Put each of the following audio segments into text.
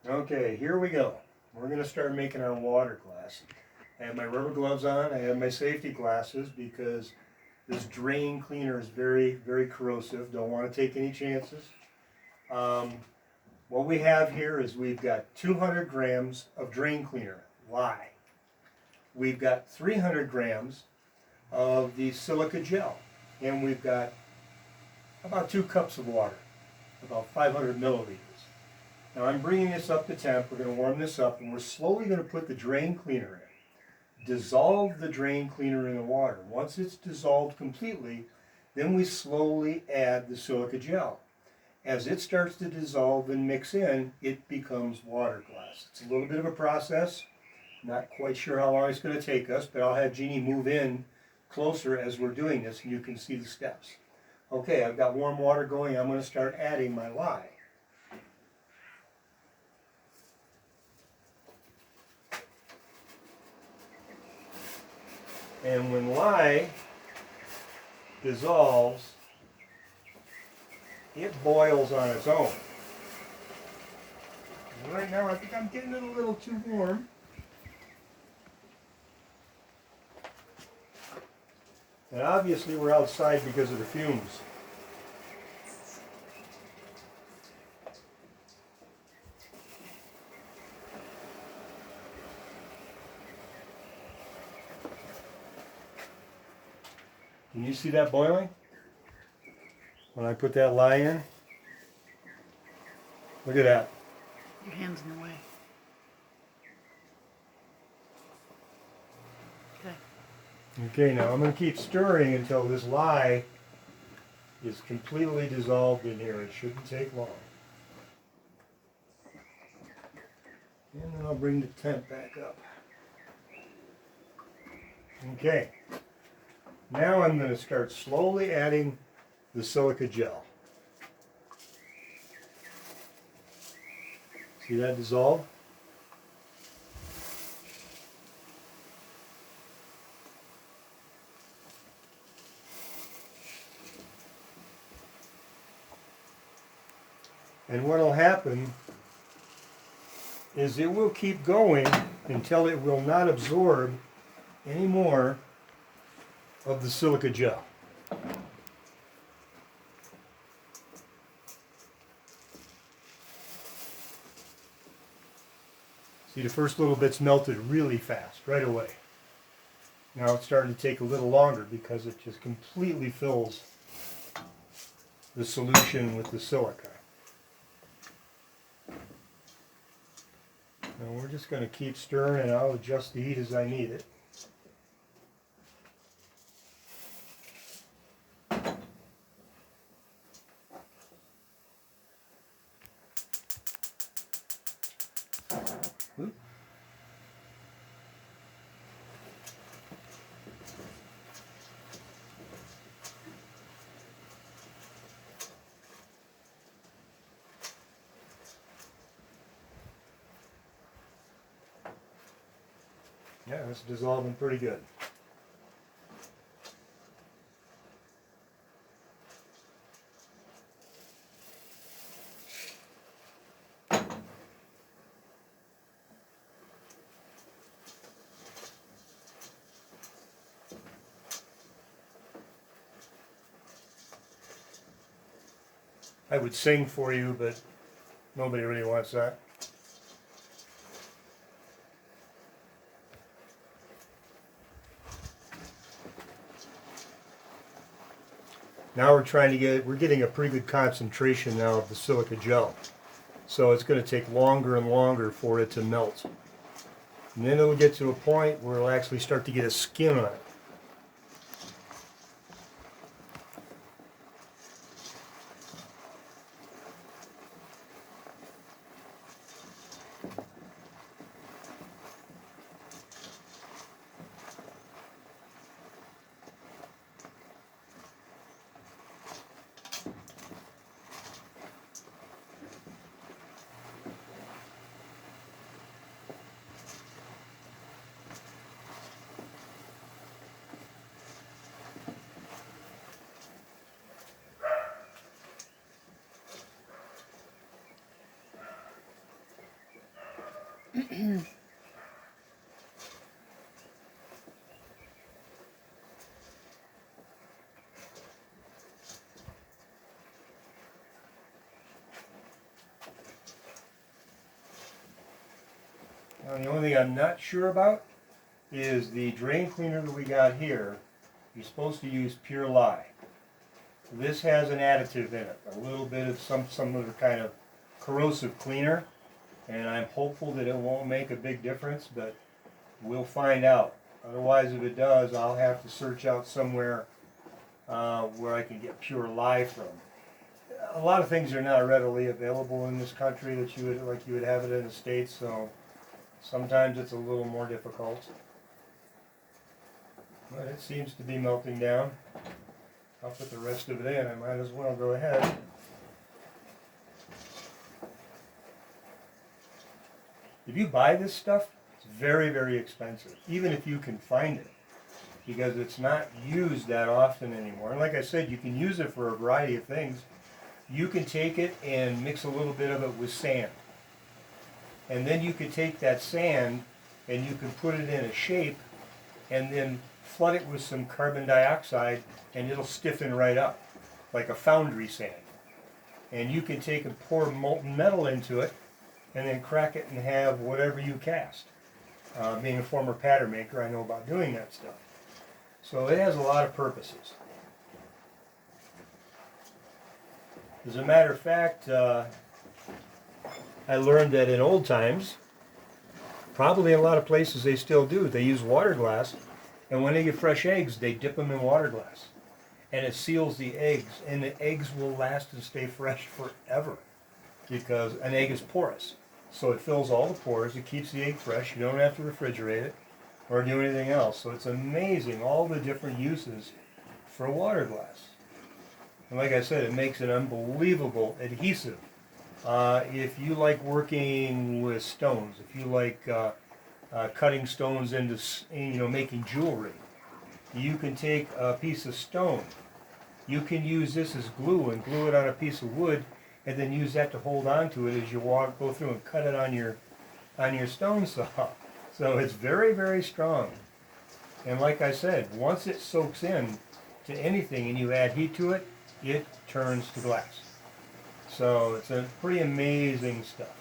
Okay, here we go. We're going to start making our water glass. I have my rubber gloves on. I have my safety glasses because this drain cleaner is very, very corrosive. Don't want to take any chances. Um, what we have here is we've got 200 grams of drain cleaner, lye. We've got 300 grams of the silica gel. And we've got about 2 cups of water, about 500 milliliters. Now I'm bringing this up to temp. We're going to warm this up, and we're slowly going to put the drain cleaner in. Dissolve the drain cleaner in the water. Once it's dissolved completely, then we slowly add the silica gel. As it starts to dissolve and mix in, it becomes water glass. It's a little bit of a process. Not quite sure how long it's going to take us, but I'll have Jeannie move in closer as we're doing this, and you can see the steps. Okay, I've got warm water going. I'm going to start adding my lye. And when lye dissolves, it boils on its own. Right now I think I'm getting it a little too warm. And obviously we're outside because of the fumes. Can you see that boiling? When I put that lye in? Look at that. Your hand's in the way. Okay. Okay, now I'm going to keep stirring until this lye is completely dissolved in here. It shouldn't take long. And then I'll bring the temp back up. Okay. Now I'm going to start slowly adding the silica gel. See that dissolve? And what will happen is it will keep going until it will not absorb any more of the silica gel. See, the first little bit's melted really fast, right away. Now it's starting to take a little longer because it just completely fills the solution with the silica. Now we're just going to keep stirring, and I'll adjust the heat as I need it. Oop. Yeah, it's dissolving pretty good. I would sing for you, but nobody really wants that. Now we're getting a pretty good concentration now of the silica gel. So it's going to take longer and longer for it to melt. And then it'll get to a point where it'll actually start to get a skin on it. Now, the only thing I'm not sure about is the drain cleaner that we got here. You're supposed to use pure lye. This has an additive in it, a little bit of some other kind of corrosive cleaner, and I'm hopeful that it won't make a big difference, but we'll find out. Otherwise, if it does, I'll have to search out somewhere where I can get pure lye from. A lot of things are not readily available in this country that you would have it in the States, so sometimes it's a little more difficult. But it seems to be melting down. I'll put the rest of it in. I might as well go ahead. If you buy this stuff, it's very, very expensive, even if you can find it, because it's not used that often anymore. And like I said, you can use it for a variety of things. You can take it and mix a little bit of it with sand. And then you can take that sand and you can put it in a shape and then flood it with some carbon dioxide and it'll stiffen right up, like a foundry sand. And you can take and pour molten metal into it and then crack it and have whatever you cast. Being a former pattern maker, I know about doing that stuff. So it has a lot of purposes. As a matter of fact, I learned that in old times, probably in a lot of places they still do, they use water glass, and when they get fresh eggs, they dip them in water glass. And it seals the eggs, and the eggs will last and stay fresh forever, because an egg is porous. So it fills all the pores, it keeps the egg fresh, you don't have to refrigerate it or do anything else. So it's amazing, all the different uses for water glass. And like I said, it makes an unbelievable adhesive. If you like working with stones, if you like cutting stones into, making jewelry, you can take a piece of stone. You can use this as glue and glue it on a piece of wood, and then use that to hold on to it as you go through and cut it on your stone saw. So it's very, very strong. And like I said, once it soaks in to anything and you add heat to it, it turns to glass. So it's a pretty amazing stuff.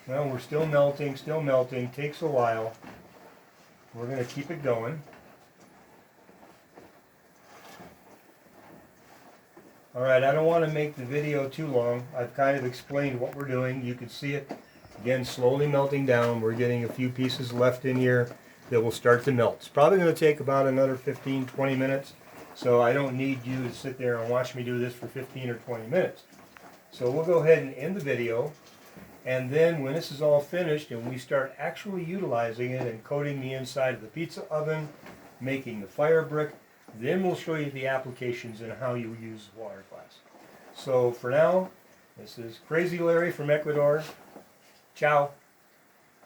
Well, we're still melting, takes a while. We're going to keep it going. Alright, I don't want to make the video too long. I've kind of explained what we're doing. You can see it, again, slowly melting down. We're getting a few pieces left in here that will start to melt. It's probably going to take about another 15-20 minutes, so I don't need you to sit there and watch me do this for 15 or 20 minutes. So we'll go ahead and end the video, and then when this is all finished and we start actually utilizing it and coating the inside of the pizza oven, making the fire brick, then we'll show you the applications and how you use water glass. So for now, this is Crazy Larry from Ecuador. Ciao.